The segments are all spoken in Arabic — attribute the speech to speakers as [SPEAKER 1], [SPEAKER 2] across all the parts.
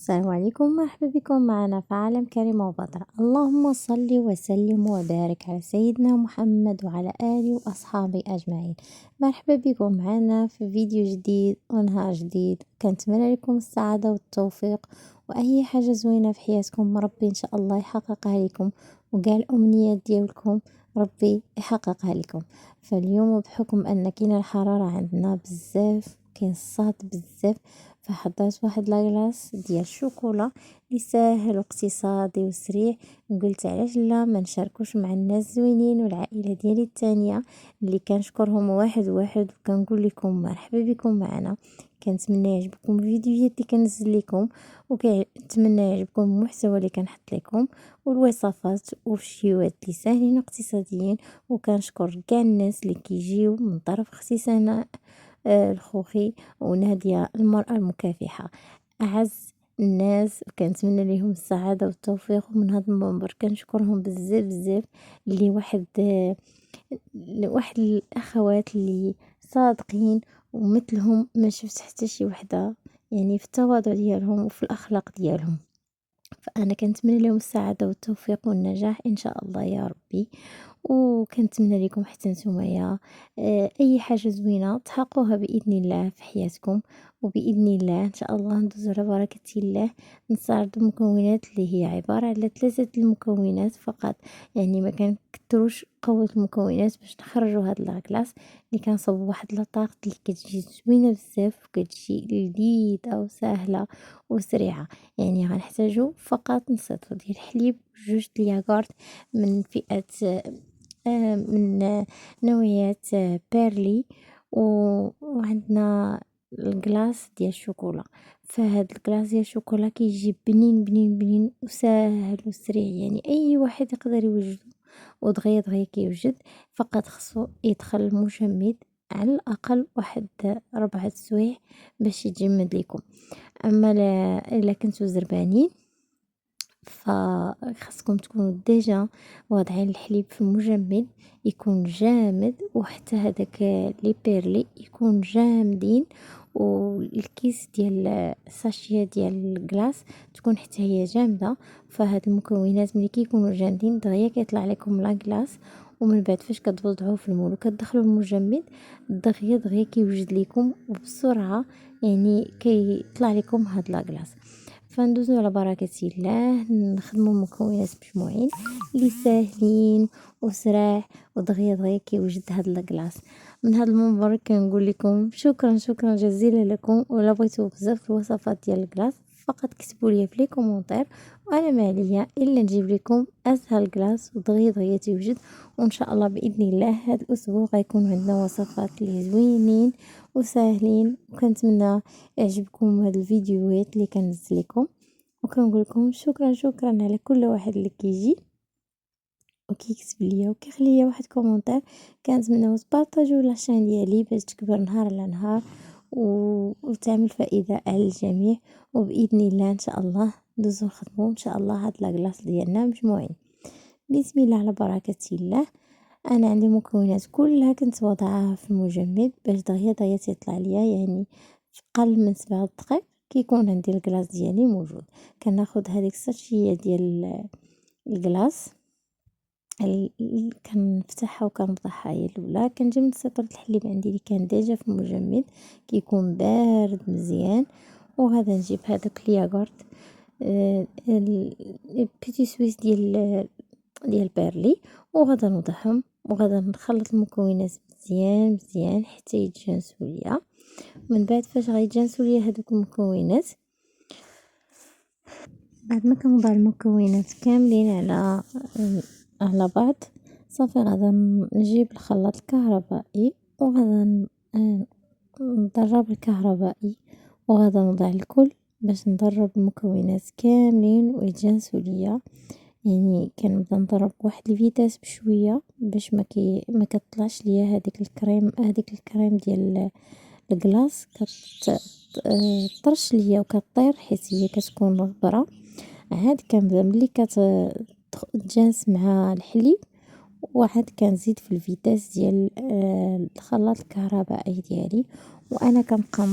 [SPEAKER 1] السلام عليكم، مرحبا بكم معنا في عالم كريم وبطرة. اللهم صل وسلم وبارك على سيدنا محمد وعلى آله وأصحابه أجمعين. مرحبا بكم معنا في فيديو جديد ونهار جديد. كنتمنى لكم السعادة والتوفيق وأي حاجة زوينة في حياتكم ربي إن شاء الله يحققها لكم، وكاع الأمنيات ديالكم ربي يحققها لكم. فاليوم بحكم أن كاينة الحرارة عندنا بزاف، كاين الصهد بزاف، فحضرت واحد لاكلاص ديال الشوكولا اللي ساهل واقتصادي وسريع. قلت علاش لا ما نشاركوش مع الناس زوينين والعائله ديالي التانية اللي كنشكرهم واحد واحد، وكنقول لكم مرحبا بكم معنا. كنتمنى يعجبكم الفيديوهات اللي كنزل لكم، وكنتمنى يعجبكم المحتوى اللي كنحط لكم والوصفات والشيوات اللي ساهلين واقتصاديين. وكنشكر كاع الناس اللي كيجيو من طرف اختي سناء الخوخي ونادية المرأة المكافحة، أعز الناس. كنتمنى ليهم السعادة والتوفيق، ومن هذا المنبر كنشكرهم بزاف بزاف. اللي واحد الأخوات اللي صادقين ومثلهم ما شفت حتى شي وحدة، يعني في التواضع ديالهم وفي الأخلاق ديالهم. فأنا كنتمنى لهم السعادة والتوفيق والنجاح إن شاء الله يا ربي. وكنتمنى لكم حتى نتومايا أي حاجة زوينة تحققوها بإذن الله في حياتكم، وبإذن الله إن شاء الله ندوزو على بركة الله. نستعرض المكونات اللي هي عبارة على 3 المكونات فقط، يعني ما كنكتروش قوة المكونات باش نخرجوا هاد لاكلاص اللي كنصاوبوا واحد لاطاقة اللي كتجي زوينة بزاف وكتجي لذيذة وسهلة وسريعة. يعني غنحتاجو فقط نص لتر ديال الحليب، 2 د الياغورت من فئة من نوعيات بيرلي، وعندنا الكلاص ديال الشوكولا. فهاد الكلاص ديال الشوكولا كيجي بنين بنين بنين وساهل وسريع، يعني اي واحد يقدر يوجدو ودغيا دغيا كيوجد. فقط خصو يدخل المجمد على الاقل واحد 4 سوايع باش يتجمد ليكم. اما الا كنتو زربانين فخاصكم تكونوا ديجا واضعين الحليب في المجمد يكون جامد، وحتى هذاك لي بيرلي يكون جامدين، والكيس ديال الساشيه ديال الكلاص تكون حتى هي جامده. فهاد المكونات ملي كيكونوا جامدين دغيا كيطلع لكم لاكلاص، ومن بعد فاش كتوضعوه في المول وكتدخلوا المجمد دغيا دغيا كيوجد لكم وبسرعه، يعني كيطلع لكم هاد لاكلاص. فندوزو على بركة الله نخدمو مكونات مجموعين اللي ساهلين وسراح ودغيا دغيا كيوجد هاد لاكلاص. من هاد المنبر كنقول لكم شكرا جزيلا لكم. ولا بغيتو بزاف الوصفات ديال الكلاص فقط كتبوا لي في لي كومونتير، وانا ما عليا الا نجيب لكم اسهل كلاص ودغيا دغيا توجد. وان شاء الله باذن الله هذا الاسبوع غيكون عندنا وصفات اللي زوينين وساهلين. وكنتمنى يعجبكم هاد الفيديوهات اللي كنزل لكم، وكنقول لكم شكرا على كل واحد اللي كيجي وكيكتب ليا وكيخلي ليا واحد كومونتير. كنتمنىو تبارطاجيو لاشين ديالي باش تكبر نهار على نهار وتعمل فائده على الجميع. وباذن الله ان شاء الله ندوزو نخدمو ان شاء الله هاد لاكلاص ديالنا مجموعين. بسم الله على بركه الله. انا عندي مكونات كلها كنت وضعها في المجمد باش دغيا دغيا تيطلع ليا، يعني في اقل من 7 دقائق كيكون عندي الكلاص ديالي موجود. كناخد هذيك الساشيه ديال الكلاص كنفتحها وكنوضعها هي الاولى. كنجي سطر الحليب عندي اللي كان ديجا في المجمد كيكون بارد مزيان، وغادا نجيب هذاك الياغورت البيتي سويس ديال بيرلي، وغادا نوضعهم وغادا نخلط المكونات مزيان حتى يتجانسوا ليا. من بعد فاش غيتجانسوا ليا هذوك المكونات، بعد ما كنوضع المكونات كاملين على بعض صافي غادا نجيب الخلاط الكهربائي وغادا نضرب الكهربائي، وغادا نوضع الكل باش ندرب المكونات كاملين ويتجانسوا ليا. يعني كنبدا نضرب بواحد الفيتاس بشويه باش ما كتطلعش ليا هذيك الكريم ديال الكلاص كتطرش ليا وكطير حيت هي كتكون غبره. عاد كنبدا ملي كتجانس مع الحليب وعاد كنزيد في الفيتاس ديال الخلاط الكهربائي ديالي، وانا كنبقى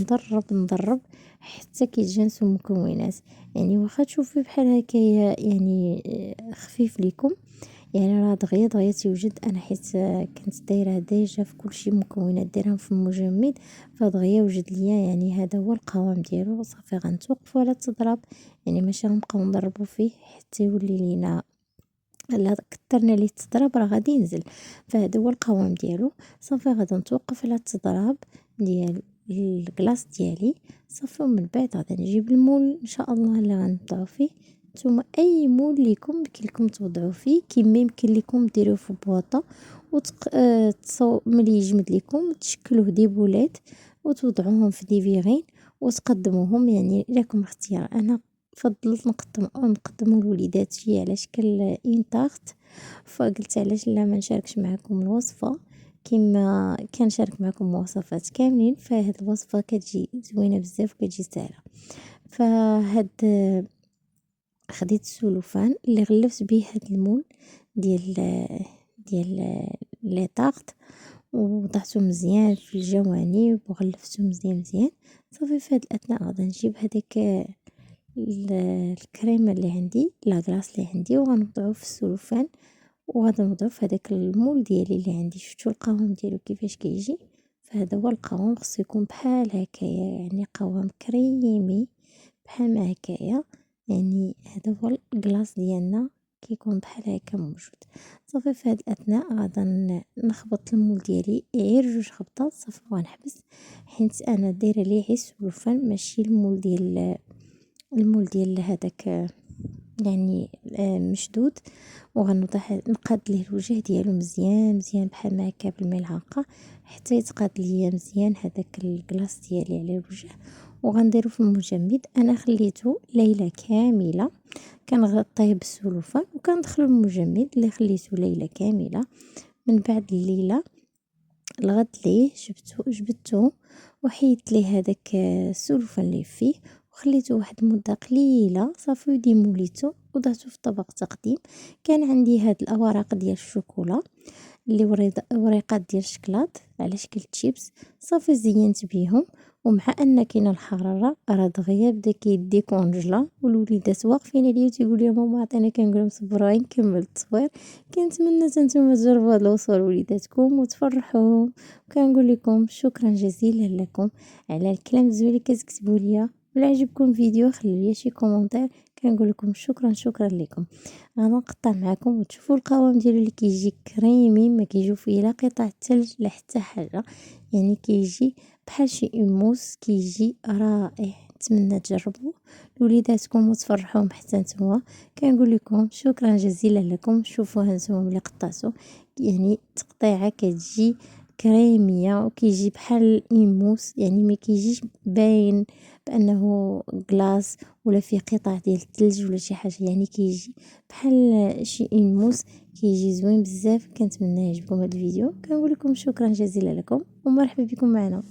[SPEAKER 1] نضرب حتى كيتجانسوا المكونات. يعني واخا تشوفي بحال هكايا يعني خفيف ليكم، يعني راه دغيا دغيا تيوجد. انا حيت كنت دايره ديجا في كلشي مكونات دايرهم في المجمد، فدغيا وجد ليا. يعني هذا هو القوام ديالو. صافي غنتوقفوا على التضراب، يعني ماشي غنبقاو نضربوا فيه حتى يولي لينا. لا كترنا ليه التضراب راه غادي ينزل. فهذا هو القوام ديالو. صافي غادي نتوقف على التضراب ديال الكلاص ديالي. صافي ومن بعد غادي نجيب المول ان شاء الله اللي غنبداو فيه. نتوما اي مول ليكم يمكن لكم توضعوا فيه، كيما يمكن لكم ديروه في بواطه ملي يجمد لكم تشكلوه دي بولات وتوضعوهم في دي فيغين وتقدموهم. يعني لكم اختيار. انا فضلت نقدمو لوليداتي على شكل إنتاخت، فقلت علاش لا ما نشاركش معكم الوصفة كما كنشارك معكم الوصفات كاملين. فهاد الوصفة كتجي زوينة بزاف وكتجي ساهلة. فهاد خديت السلوفان اللي غلفت به هاد المول ديال لي طارت، ووضعته مزيان في الجوانب وغلفته مزيان مزيان. صافي في هاد الاثناء غادا نجيب هذاك الكريمه اللي عندي لاكلاص اللي عندي وغنوضعو في السلوفان، وغادي نوضعو في هذاك المول ديالي اللي عندي. شفتو القوام ديالو كيفاش كيجي؟ فهذا هو القوام. خصو يكون بحال هكايا، يعني قوام كريمي بحال ما هكايا. يعني هذا هو الكلاص ديالنا كيكون بحال هكا موجود. صافي في هاد الاثناء غادا نخبط المول ديالي غير 2 خبطات صافي وغنحبس، حيت انا دايره ليه غير السلوفان ماشي المول ديال هذاك يعني مشدود. وغنوضع نقاد ليه الوجه ديالو مزيان مزيان بحال ما هكا بالملعقه حتى يتقاد ليا مزيان هذاك الكلاص ديالي على الوجه. وغنديرو في المجمد. انا خليته ليله كامله كنغطيه بالسلوفان وكندخلو المجمد اللي خليته ليله كامله. من بعد الليله الغد ليه جبدته وحيدت ليه هذاك السلوفان اللي فيه وخليته واحد المده قليله. صافي وديموليتو وضعته في طبق تقديم. كان عندي هاد الاوراق ديال الشوكولا اللي وريقات ديال الشكلاط على شكل تشيبس. صافي زينت بيهم. ومع ان كاينه الحراره راه دغيا بدا كيدي كونجلا، والوليدات واقفين عليا تيقول لي ماما عطينا. كنقول لهم صبروا غير نكمل التصوير. كنتمنى نتوما تجربوا هاد الوصفه لوليداتكم وتفرحوهم. وكنقول لكم شكرا جزيلا لكم على الكلام الزوين اللي كتكتبوا ليا. ولا عجبكم الفيديو خلوا لي شي كومونتير. كنقول لكم شكرا لكم. غادا نقطع معكم وتشوفوا القوام ديالو اللي كيجي كريمي، ما كيجيو فيه لا قطع الثلج لا حتى حاجه. يعني كيجي بحال شي اموس، كيجي رائع. نتمنى تجربوه لوليداتكم وتفرحوهم حتى نتوما. كنقول لكم شكرا جزيلا لكم. شوفوها نتوما ملي قطعتو، يعني تقطيعه كتجي كريميه وكيجي بحال الايموس. يعني ما كيجيش باين بانه كلاص ولا فيه قطع ديال الثلج ولا شي حاجه. يعني كيجي بحال شي ايموس، كيجي زوين بزاف. كنتمنى يعجبكم هذا الفيديو. كنقول لكم شكرا جزيلا لكم ومرحبا بكم معنا.